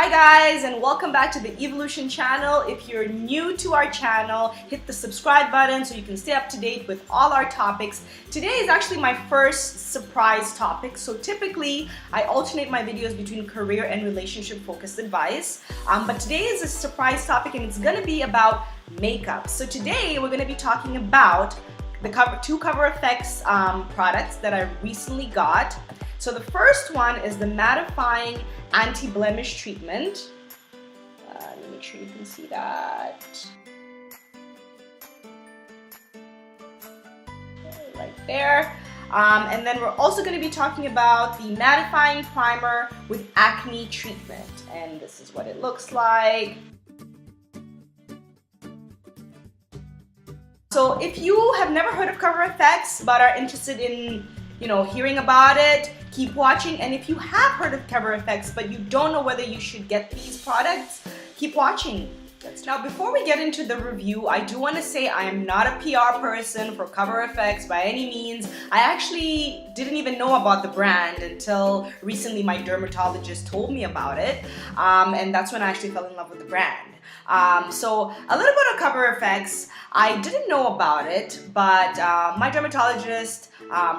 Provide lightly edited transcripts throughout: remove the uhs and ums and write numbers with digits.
Hi guys, and welcome back to the Evolution channel. If you're new to our channel, hit the subscribe button so you can stay up to date with all our topics. Today is actually my first surprise topic. So typically I alternate my videos between career and relationship focused advice, but today is a surprise topic and it's going to be about makeup. So today we're going to be talking about the two Cover FX products that I recently got. So the first one is the Mattifying Anti-Blemish Treatment. Let me make sure you can see that. Right there. And then we're also going to be talking about the Mattifying Primer with Acne Treatment. And this is what it looks like. So if you have never heard of Cover FX but are interested in hearing about it, keep watching. And if you have heard of Cover FX but you don't know whether you should get these products, keep watching. Now, before we get into the review, I do want to say I am not a PR person for Cover FX by any means. I actually didn't even know about the brand until recently my dermatologist told me about it, and that's when I actually fell in love with the brand. So a little bit of Cover FX, I didn't know about it, but my dermatologist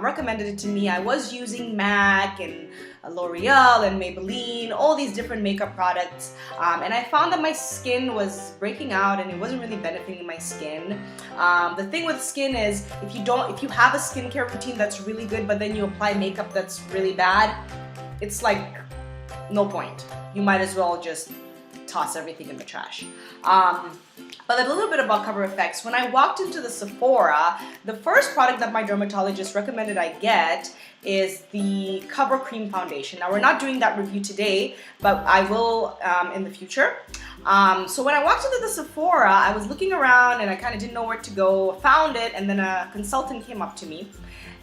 recommended it to me. I was using MAC and L'Oreal and Maybelline, all these different makeup products, and I found that my skin was breaking out and it wasn't really benefiting my skin. The thing with skin is if you have a skincare routine that's really good but then you apply makeup that's really bad, it's like no point. You might as well just toss everything in the trash. But a little bit about Cover FX. When I walked into the Sephora, the first product that my dermatologist recommended I get is the Cover Cream Foundation. Now, we're not doing that review today, but I will in the future. So when I walked into the Sephora, I was looking around and I kind of didn't know where to go, found it, and then a consultant came up to me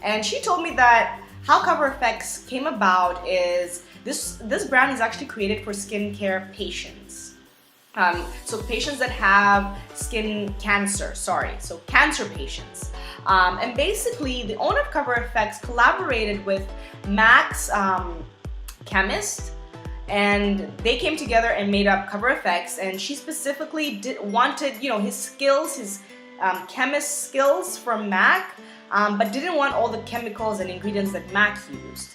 and she told me that how Cover FX came about is this brand is actually created for skincare patients. So patients that have skin cancer, so cancer patients. And basically the owner of Cover FX collaborated with MAC's chemist, and they came together and made up Cover FX, and she specifically wanted his skills, his chemist skills from MAC, but didn't want all the chemicals and ingredients that MAC used.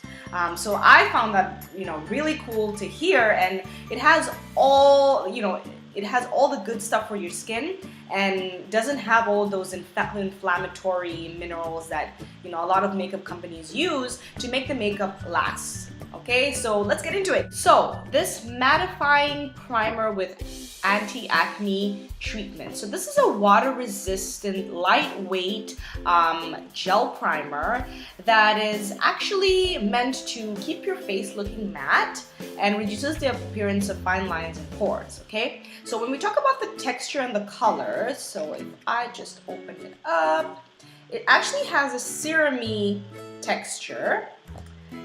So I found that really cool to hear, and it has all the good stuff for your skin and doesn't have all those inflammatory minerals that a lot of makeup companies use to make the makeup last. Okay, so let's get into it. So this Mattifying Primer with Anti-Acne Treatment. So this is a water-resistant, lightweight gel primer that is actually meant to keep your face looking matte and reduces the appearance of fine lines and pores. Okay, so when we talk about the texture and the colors, so if I just open it up, it actually has a serum-y texture.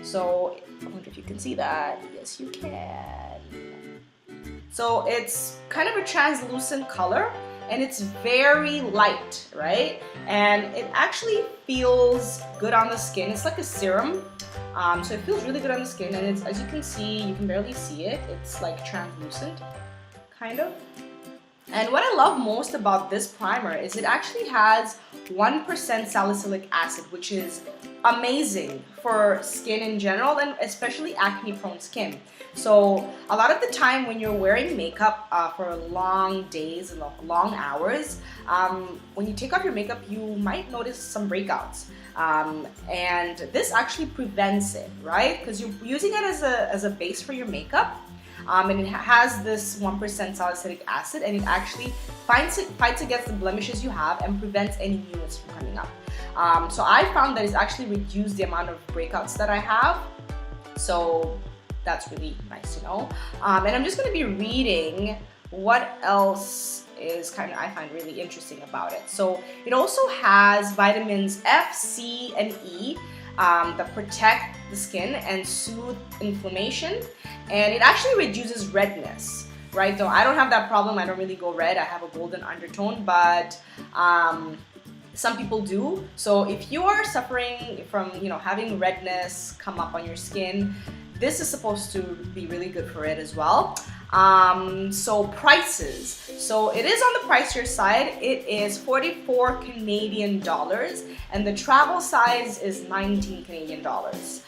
So I wonder if you can see that. Yes, you can. So it's kind of a translucent color and it's very light, right? And it actually feels good on the skin. It's like a serum. So it feels really good on the skin, and it's, as you can see, you can barely see it. It's like translucent, kind of. And what I love most about this primer is it actually has 1% salicylic acid, which is amazing for skin in general and especially acne prone skin. So a lot of the time when you're wearing makeup for long days and long hours, when you take off your makeup, you might notice some breakouts. And this actually prevents it, right? Because you're using it as a base for your makeup. And it has this 1% salicylic acid, and it actually fights against the blemishes you have and prevents any newness from coming up. So I found that it's actually reduced the amount of breakouts that I have. So that's really nice to know. And I'm just going to be reading what else is I find really interesting about it. So it also has vitamins F, C, and E that protect the skin and soothe inflammation, and it actually reduces redness, right? Though I don't have that problem, I don't really go red, I have a golden undertone, but some people do. So if you are suffering from having redness come up on your skin, this is supposed to be really good for it as well. So prices. So it is on the pricier side. It is 44 Canadian dollars, and the travel size is 19 Canadian dollars.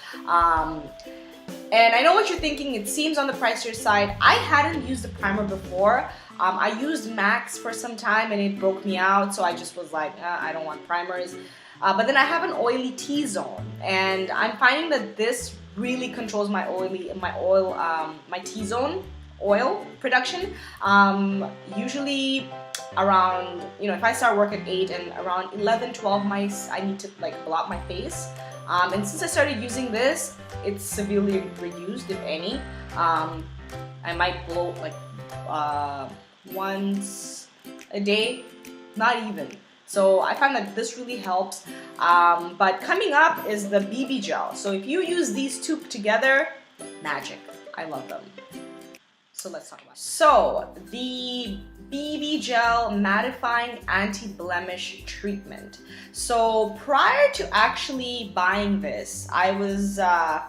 And I know what you're thinking, it seems on the pricier side. I hadn't used the primer before. I used Max for some time and it broke me out, so I just was like, I don't want primers. But then I have an oily T-zone, and I'm finding that this really controls my T-zone oil production. Usually around, if I start work at 8 and around 11, 12, I need to like blot my face. And since I started using this, it's severely reduced, if any. I might blow like once a day, not even. So I find that this really helps. But coming up is the BB gel. So if you use these two together, magic. I love them. So let's talk about it. So the BB gel mattifying anti-blemish treatment. So prior to actually buying this, I was, I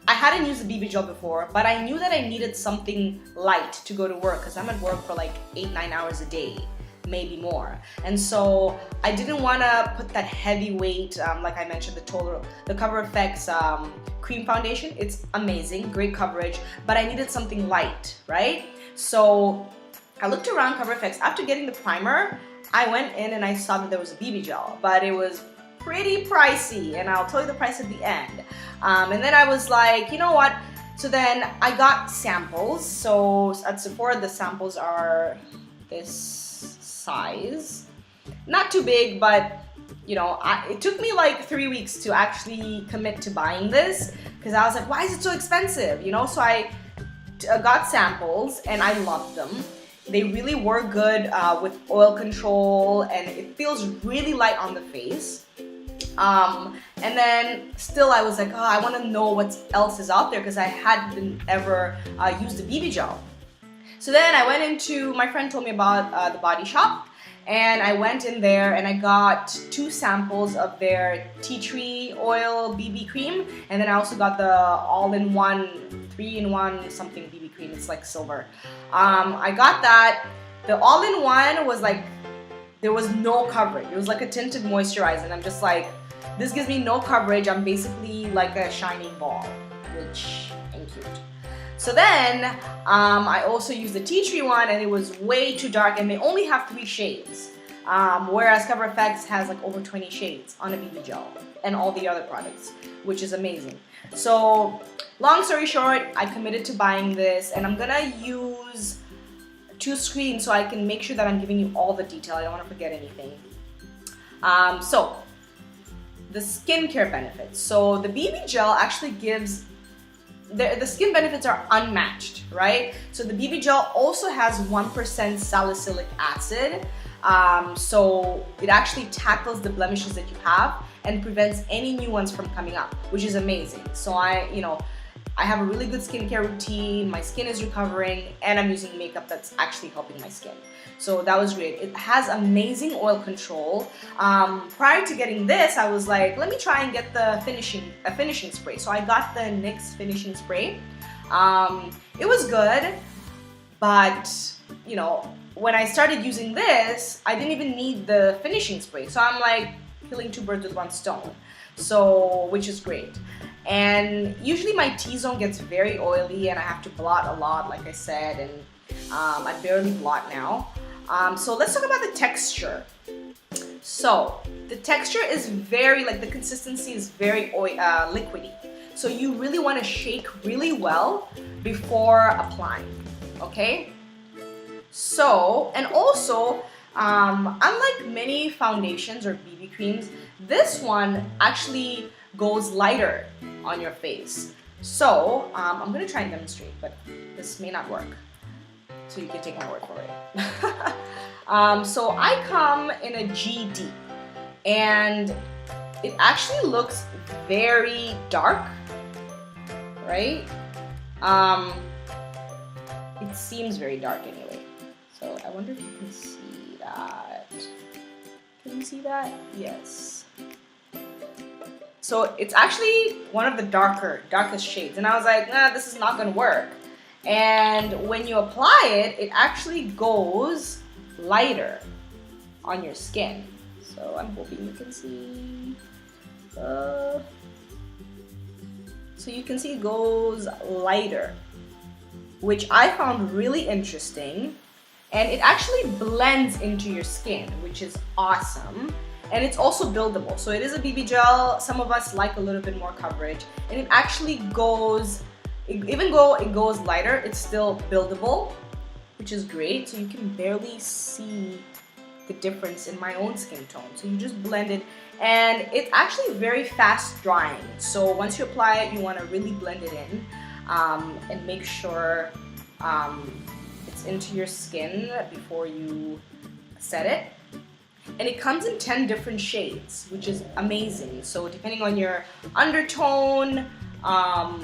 hadn't used the BB gel before, but I knew that I needed something light to go to work because I'm at work for like 8-9 hours a day, maybe more. And so I didn't want to put that heavy weight, like I mentioned, the Cover FX cream foundation. It's amazing, great coverage, but I needed something light, right? So I looked around Cover FX. After getting the primer, I went in and I saw that there was a BB gel, but it was pretty pricey, and I'll tell you the price at the end. And then I was like, you know what? So then I got samples. So at Sephora, the samples are this size. Not too big, but it took me like 3 weeks to actually commit to buying this because I was like, why is it so expensive? So I got samples and I loved them. They really were good with oil control, and it feels really light on the face. And then still I was like, oh, I want to know what else is out there because I hadn't ever used the BB gel. So then I went into, my friend told me about the Body Shop, and I went in there and I got 2 samples of their tea tree oil BB cream, and then I also got the all-in-one 3-in-1 something BB cream. It's like silver. I got that. The all-in-one was like, there was no coverage. It was like a tinted moisturizer, and I'm just like, this gives me no coverage. I'm basically like a shining ball, which ain't cute. So then I also used the tea tree one, and it was way too dark, and they only have 3 shades. Whereas Cover FX has like over 20 shades on a BB gel and all the other products, which is amazing. So long story short, I committed to buying this, and I'm gonna use 2 screens so I can make sure that I'm giving you all the detail. I don't want to forget anything. So the skincare benefits. So the BB gel actually gives, the skin benefits are unmatched, right? So the BB gel also has 1% salicylic acid. So it actually tackles the blemishes that you have and prevents any new ones from coming up, which is amazing. So I have a really good skincare routine, my skin is recovering, and I'm using makeup that's actually helping my skin. So that was great. It has amazing oil control. Prior to getting this, I was like, let me try and get the finishing spray. So I got the NYX finishing spray. It was good, but when I started using this, I didn't even need the finishing spray. So I'm like killing 2 birds with 1 stone. So, which is great. And usually my T-zone gets very oily and I have to blot a lot, like I said, and I barely blot now. So let's talk about the texture. So the texture is the consistency is very liquidy. So you really want to shake really well before applying, okay? So, and also, unlike many foundations or BB creams, this one actually goes lighter on your face. So, I'm gonna try and demonstrate, but this may not work. So you can take my word for it. So I come in a G deep, and it actually looks very dark, right? It seems very dark anyway. So I wonder if you can see that. Can you see that? Yes. So it's actually one of the darkest shades. And I was like, nah, this is not gonna work. And when you apply it, it actually goes lighter on your skin. So I'm hoping you can see. So you can see it goes lighter, which I found really interesting. And it actually blends into your skin, which is awesome. And it's also buildable. So it is a BB gel. Some of us like a little bit more coverage. And it actually goes, even though it goes lighter, it's still buildable, which is great. So you can barely see the difference in my own skin tone. So you just blend it. And it's actually very fast drying. So once you apply it, you want to really blend it in and make sure it's into your skin before you set it. And it comes in 10 different shades, which is amazing. So depending on your undertone, how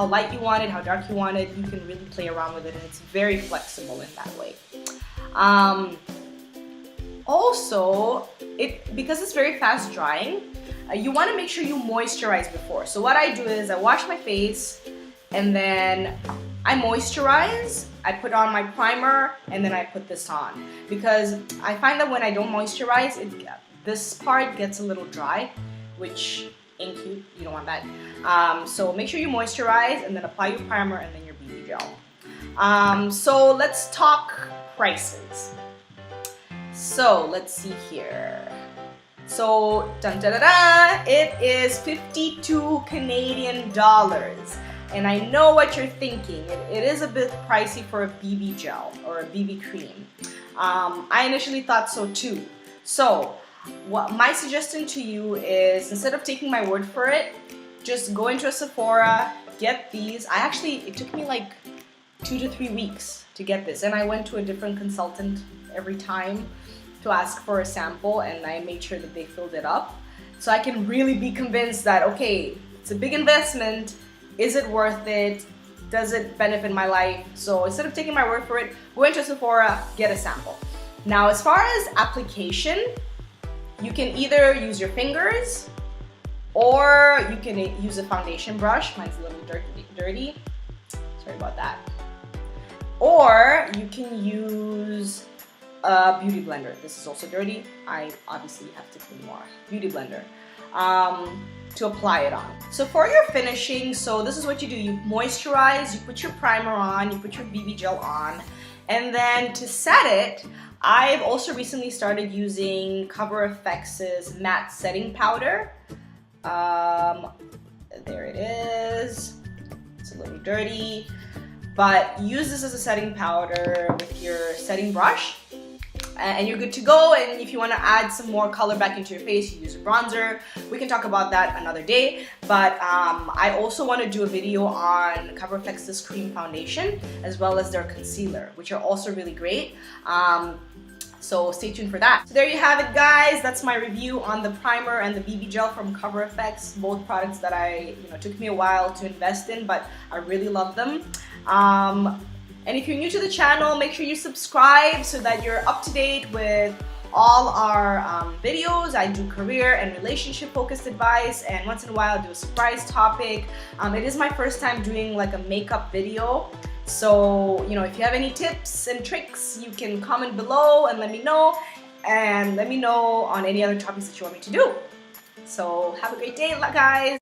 light you want it, how dark you want it, you can really play around with it, and it's very flexible in that way. Also, because it's very fast drying, you want to make sure you moisturize before. So what I do is I wash my face and then I moisturize, I put on my primer, and then I put this on. Because I find that when I don't moisturize, this part gets a little dry, which ain't cute, you don't want that. So make sure you moisturize and then apply your primer and then your BB gel. So let's talk prices. So let's see here. So dun, da, da, da, it is 52 Canadian dollars. And I know what you're thinking. It is a bit pricey for a BB gel or a BB cream. I initially thought so too. So what my suggestion to you is, instead of taking my word for it, just go into a Sephora, get these. It took me like 2 to 3 weeks to get this. And I went to a different consultant every time to ask for a sample, and I made sure that they filled it up. So I can really be convinced that, okay, it's a big investment. Is it worth it? Does it benefit my life? So instead of taking my word for it, go into Sephora, get a sample. Now, as far as application, you can either use your fingers or you can use a foundation brush. Mine's a little dirty. Sorry about that. Or you can use a beauty blender. This is also dirty. I obviously have to clean more. Beauty blender. To apply it on. So for your finishing, so this is what you do. You moisturize, you put your primer on, you put your BB gel on, and then to set it, I've also recently started using Cover FX's matte setting powder. There it is. It's a little dirty, but use this as a setting powder with your setting brush. And you're good to go. And if you want to add some more color back into your face, you use a bronzer. We can talk about that another day. But I also want to do a video on Cover FX's cream foundation as well as their concealer, which are also really great. So stay tuned for that. So there you have it, guys. That's my review on the primer and the BB gel from Cover FX. Both products that took me a while to invest in, but I really love them. And if you're new to the channel, make sure you subscribe so that you're up to date with all our videos. I do career and relationship focused advice, and once in a while I do a surprise topic. It is my first time doing like a makeup video. So, if you have any tips and tricks, you can comment below and let me know. And let me know on any other topics that you want me to do. So have a great day, guys.